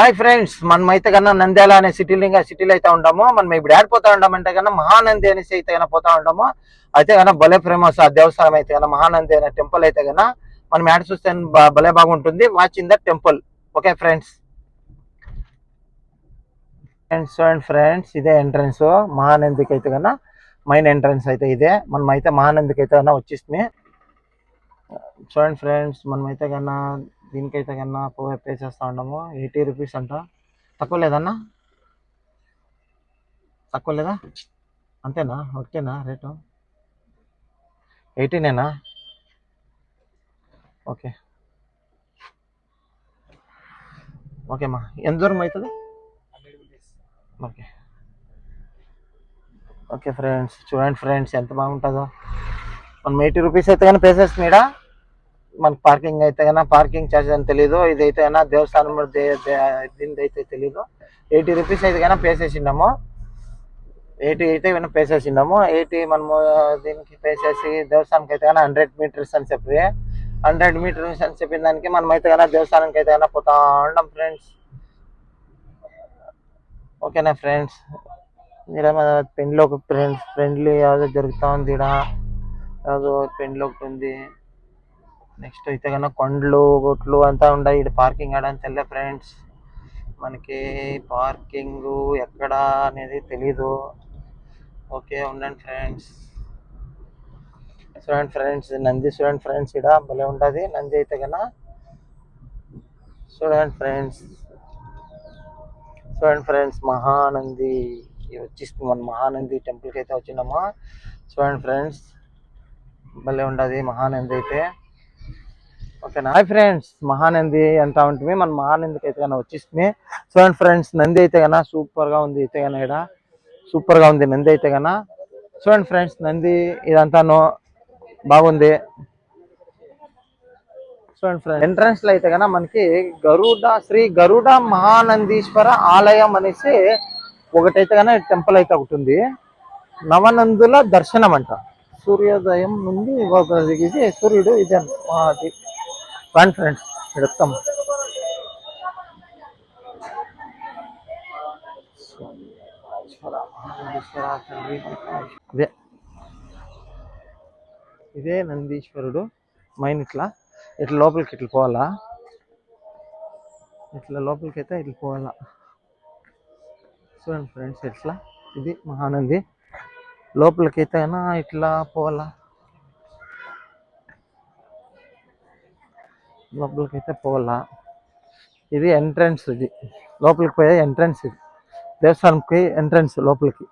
Hi friends, మనమైతే కన్నా నంద్యాల అనే సిటీలో అయితే ఉంటాము. మనం ఇప్పుడు ఆడిపోతా ఉంటామంటే కన్నా మహానంది అనేసి అయితే కన్నా పోతా ఉంటాము. అయితే కన్నా భలే ఫేమస్ ఆ దేవస్థానం అయితే కన్నా మహానంది అనే టెంపుల్ అయితే కన్నా మనం యాడ్ చూస్తే భలే బాగుంటుంది. Watch in the temple. Okay friends. Friends ఇదే ఎంట్రన్స్ మహానందికి అయితే కన్నా మెయిన్ ఎంట్రన్స్ అయితే ఇదే. మనం అయితే మహానందికి అయితే కన్నా వచ్చేస్తుంది. చూడండి ఫ్రెండ్స్, మనమైతే కన్నా దీనికైతే కన్నా పే చేస్తూ ఉన్నాము. 80 రూపీస్ అంట. తక్కువ లేదన్నా? తక్కువ లేదా? అంతేనా? ఓకేనా రేటు? 18నేనా? ఓకే ఓకేమ్మా. ఎంత దూరం అవుతుంది? ఓకే ఓకే ఫ్రెండ్స్, చూడండి ఫ్రెండ్స్ ఎంత బాగుంటుందో. మనం 80 రూపీస్ అయితే కానీ పే చేస్తుంది. ఇక్కడ మనకు పార్కింగ్ అయితే కన్నా పార్కింగ్ ఛార్జ్ అని తెలీదు. ఇదైతే కన్నా దేవస్థానం దీనిది అయితే తెలీదు. 80 రూపీస్ అయితే కన్నా పే చేసిండాము. 80 అయితే కన్నా పే చేసిండాము. 80 మనము దీనికి పే చేసి దేవస్థానానికి అయితే కన్నా 100 మీటర్స్ అని చెప్పి 100 మీటర్స్ అని చెప్పిన దానికి మనం అయితే కన్నా దేవస్థానానికి అయితే కన్నా పోతా ఉంటాం ఫ్రెండ్స్. ఓకేనా ఫ్రెండ్స్. ఇక్కడ పెండ్లి ఒక ఫ్రెండ్లీ యాదో జరుగుతూ ఉంది. ఇక్కడ యాదో పెండ్లి ఒకటి ఉంది. నెక్స్ట్ అయితే కన్నా కొండలు గొట్లు అంతా ఉన్నాయి. ఇక్కడ పార్కింగ్ ఆడని తెల్ల ఫ్రెండ్స్. మనకి పార్కింగ్ ఎక్కడ అనేది తెలీదు. ఓకే ఉండండి ఫ్రెండ్స్. చూడండి ఫ్రెండ్స్, నంది చూడండి ఫ్రెండ్స్, ఇక్కడ భలే ఉంటుంది నంది అయితే కన్నా. చూడండి ఫ్రెండ్స్, చూడండి ఫ్రెండ్స్, మహానంది వచ్చేస్తుంది. మన మహానంది టెంపుల్కి అయితే వచ్చినామా. చూడండి ఫ్రెండ్స్, భలే ఉండదు మహానంది అయితే. ఓకేనా? హాయ్ ఫ్రెండ్స్, మహానంది అంటా ఉంటుంది. మన మహానందికి అయితే కన్నా వచ్చేస్తుంది. చూడండి ఫ్రెండ్స్, నంది అయితే కన్నా సూపర్గా ఉంది. అయితే కన్నా ఇక్కడ సూపర్గా ఉంది నంది అయితే కన్నా. చూడండి ఫ్రెండ్స్, నంది ఇదంతాను బాగుంది. చూడండి ఫ్రెండ్స్, ఎంట్రన్స్ లో అయితే కన్నా మనకి శ్రీ గరుడ మహానందీశ్వర ఆలయం అనేసి ఒకటైతే కన్నా టెంపుల్ అయితే ఒకటి ఉంది. నవనందుల దర్శనం అంట. సూర్యోదయం నుండి ఇది సూర్యుడు ఇది అది ఫ్రెండ్స్ చెప్తాం. ఇదే ఇదే నందీశ్వరుడు మైన్. ఇట్లా లోపలికి ఇట్లా పోవాలా. ఇట్లా లోపలికి అయితే ఇట్లా పోవాలా. చూడండి ఫ్రెండ్స్, ఇట్లా ఇది మహానంది లోపలికి అయితే ఇట్లా పోవాలా. లోపలికి అయితే పోవాలా. ఇది ఎంట్రన్స్. ఇది లోపలికి పోయే ఎంట్రన్స్. ఇది దేవస్థానంకి ఎంట్రన్స్ లోపలికి.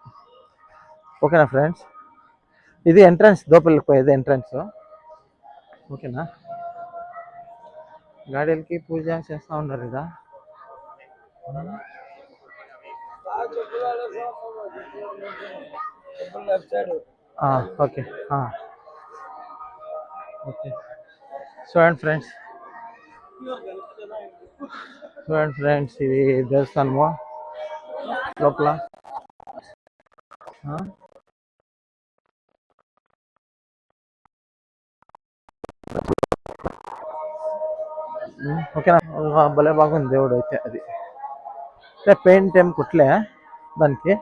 ఓకేనా ఫ్రెండ్స్, ఇది ఎంట్రన్స్ లోపలికి పోయేది ఎంట్రన్స్. ఓకేనా? గాడీలకి పూజ చేస్తూ ఉన్నారు ఇదా. Okay okay. చూడండి ఫ్రెండ్స్, ఇది దేవస్థానము లోపల. ఓకేనా? భలే బాగుంది దేవుడు అయితే. అది పెయింట్ ఏం కుట్లే దానికి,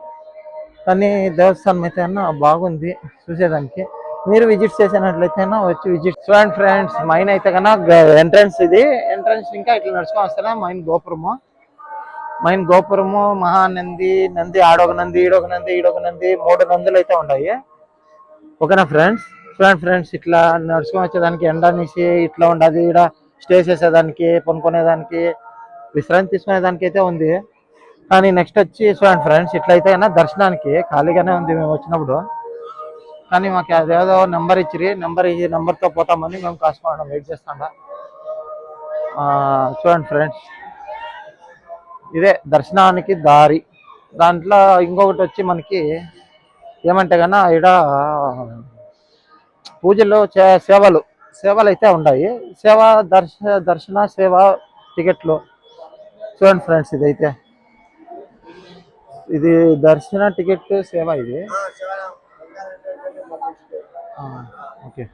కానీ దేవస్థానం అయితే అన్న బాగుంది చూసేదానికి. మీరు విజిట్ చేసినట్లయితే వచ్చి విజిట్. చూడండి ఫ్రెండ్స్, మైన్ అయితే కన్నా ఎంట్రన్స్. ఇది ఎంట్రన్స్ ఇంకా ఇట్లా నడుచుకొని వస్తారా మైన్ గోపురము మహానంది. ఆడొక నంది, ఈడొక నంది, ఈడొక నంది, 3 నందులు అయితే ఉన్నాయి. ఓకేనా ఫ్రెండ్స్. చూడండి ఫ్రెండ్స్, ఇట్లా నడుచుకొని వచ్చేదానికి ఎండ అనేసి ఇట్లా ఉండదు. ఇక్కడ స్టే చేసేదానికి, కొనుక్కునేదానికి, విశ్రాంతి తీసుకునేదానికి అయితే ఉంది. కానీ నెక్స్ట్ వచ్చి చూడండి ఫ్రెండ్స్, ఇట్లయితే దర్శనానికి ఖాళీగానే ఉంది మేము వచ్చినప్పుడు. కానీ మాకు అదేదో నెంబర్ ఇచ్చిరి. నెంబర్తో పోతామని మేము కాసుకోవడం వెయిట్ చేస్తాం. చూడండి ఫ్రెండ్స్, ఇదే దర్శనానికి దారి. దాంట్లో ఇంకొకటి వచ్చి మనకి ఏమంటే కన్నా ఇక్కడ పూజలు సేవలు అయితే ఉన్నాయి. దర్శన సేవ టికెట్లు. చూడండి ఫ్రెండ్స్, ఇది దర్శన టికెట్ సేవ. ఇది ఓకే.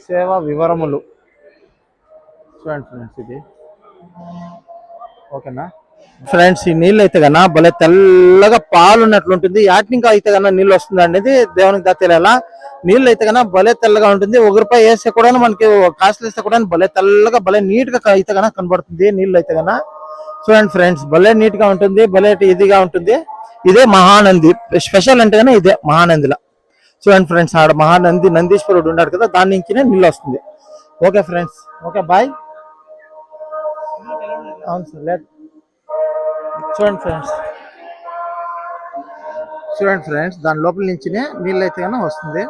సేవ వివరములు. చూడండి ఫ్రెండ్స్, ఇది ఓకేనా ఫ్రెండ్స్, ఈ నీళ్ళు అయితే కన్నా భలే తెల్లగా పాలు ఉన్నట్లుంటుంది. యాటినింకా అయితే కన్నా నీళ్ళు వస్తుంది అనేది దేవునికి తెలియాలా. నీళ్ళు అయితే కన్నా భలే తెల్లగా ఉంటుంది. 1 రూపాయి వేస్తే కూడా మనకి కాస్ట్లు వేస్తే కూడా భలే తెల్లగా భలే నీట్ గా అయితే కన్నా కనబడుతుంది నీళ్ళు అయితే కన్నా. చూడండి ఫ్రెండ్స్, భలే నీట్ గా ఉంటుంది, భలే ఇదిగా ఉంటుంది. ఇదే మహానంది స్పెషల్ అంటే కన్నా ఇదే మహానందిలో. చూడండి ఫ్రెండ్స్, ఆడ మహానంది నందీశ్వరుడు ఉన్నాడు కదా, దాని నుంచినే నీళ్ళు వస్తుంది. Okay friends, okay bye. అవును సార్, లేదు. చూడండి ఫ్రెండ్స్, దాని లోపల నుంచినే నీళ్ళు అయితే కన్నా వస్తుంది.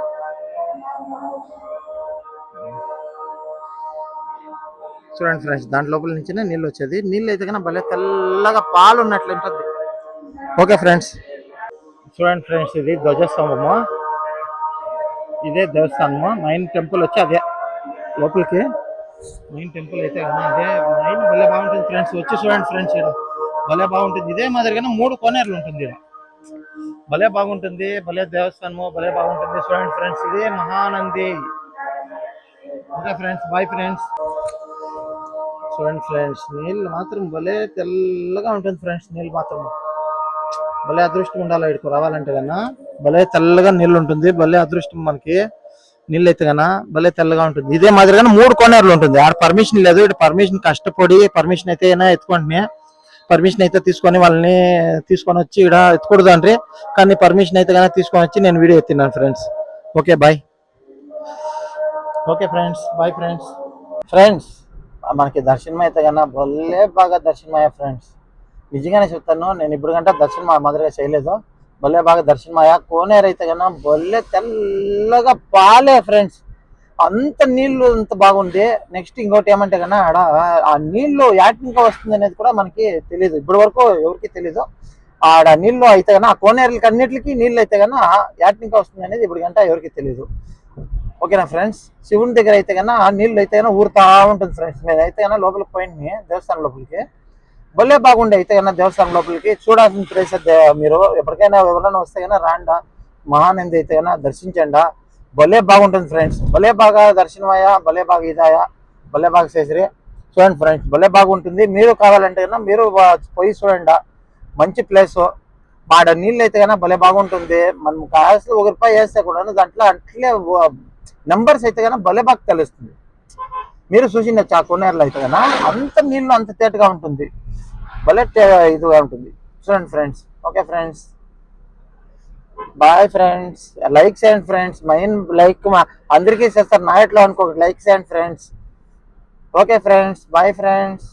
చూడండి ఫ్రెండ్స్, దాని లోపల నుంచినే నీళ్ళు వచ్చేది. నీళ్ళు అయితే కన్నా భలే తెల్లగా పాలు ఉన్నట్లు ఉంటుంది. ఓకే ఫ్రెండ్స్, చూడండి ఫ్రెండ్స్, ఇది ధ్వజస్తంభము, ఇదే దేవస్థానము. మెయిన్ టెంపుల్ వచ్చి అదే లోపలికి మెయిన్ టెంపుల్ అయితే కన్నా అదే మెయిన్. భలే బాగుంటుంది ఫ్రెండ్స్, వచ్చి చూడండి ఫ్రెండ్స్, ఇక్కడ భలే బాగుంటుంది. ఇదే మాదిరిగానే 3 కోనేరులు ఉంటుంది ఇక్కడ. భలే బాగుంటుంది, భలే దేవస్థానము, భలే బాగుంటుంది. చూడండి ఫ్రెండ్స్, ఇదే Mahanandi. Okay friends, bye friends. చూడండి ఫ్రెండ్స్, నీళ్ళు మాత్రం భలే తెల్లగా ఉంటుంది ఫ్రెండ్స్. నీళ్ళు మాత్రం భలే అదృష్టం ఉండాలి ఇక్కడికి రావాలంటే కన్నా. భలే తెల్లగా నీళ్ళు ఉంటుంది, భలే అదృష్టం మనకి. నీళ్ళు అయితే కన్నా భలే తెల్లగా ఉంటుంది. ఇదే మాదిరిగా 3 కోనేరులు ఉంటుంది. ఆడ పర్మిషన్ లేదు, ఇక్కడ పర్మిషన్ కష్టపడి పర్మిషన్ అయితే ఎత్తుకుంటున్నా. పర్మిషన్ అయితే తీసుకొని వాళ్ళని తీసుకొని వచ్చి ఇక్కడ ఎత్తుకూడదు అంటే, కానీ పర్మిషన్ అయితే కన్నా తీసుకొని వచ్చి నేను వీడియో ఎత్తినాను friends. Okay bye. Okay friends, bye friends. Friends, మనకి దర్శనం అయితే కన్నా భలే బాగా దర్శనం అయ్యా ఫ్రెండ్స్. నిజంగానే చెప్తాను, నేను ఇప్పుడు కంటే దర్శనం మాదిరిగా చేయలేదు. భలే బాగా దర్శనం అయ్యా. కోనేరు అయితే కన్నా భలే తెల్లగా పాలే ఫ్రెండ్స్. అంత నీళ్లు అంత బాగుంది. నెక్స్ట్ ఇంకోటి ఏమంటే కన్నా ఆడ ఆ నీళ్లు యాటినికా వస్తుంది అనేది కూడా మనకి తెలియదు, ఇప్పటి వరకు ఎవరికి తెలీదు. ఆడ నీళ్లు అయితే కన్నా ఆ కోనేరులకి అన్నిటికి నీళ్ళు అయితే కన్నా యాటినికా వస్తుంది అనేది ఇప్పుడు గంట ఎవరికి తెలియదు. ఓకేనా ఫ్రెండ్స్, శివుని దగ్గర అయితే కన్నా ఆ నీళ్ళు అయితే కన్నా ఊరుతా ఉంటుంది ఫ్రెండ్స్. నేనైతే కన్నా లోపలికి పోయింది దేవస్థానం లోపలికి. భలే బాగుండే అయితే కన్నా దేవస్థానం లోపలికి. చూడాల్సిన ప్లేస్ మీరు ఎప్పటికైనా ఎవరైనా వస్తే కన్నా రాండా, మహానంది అయితే కన్నా దర్శించండా. భలే బాగుంటుంది ఫ్రెండ్స్. భలే బాగా దర్శనం అయ్యా, భలే బాగా ఇదాయా, భలే బాగా చేసిరి. చూడండి ఫ్రెండ్స్, భలే బాగుంటుంది. మీరు కావాలంటే కన్నా మీరు పోయి చూడండి, మంచి ప్లేస్. ఆడ నీళ్ళు అయితే కన్నా భలే బాగుంటుంది. మనం కాస్త 1 రూపాయి వేస్తే కూడా దాంట్లో అట్లే నెంబర్స్ అయితే కన్నా భలే బాగా తెలుస్తుంది. మీరు చూసిండొచ్చు ఆ కోనేరులో అయితే కన్నా అంత నీళ్ళు అంత తేటగా ఉంటుంది, భలే ఇదిగా ఉంటుంది. చూడండి friends. Okay friends, bye friends. Like చేయండి ఫ్రెండ్స్, మెయిన్ లైక్ అందరికీ చేస్తారు, నా ఎట్లా అనుకో లైక్ చేయండి friends. Okay friends, bye friends.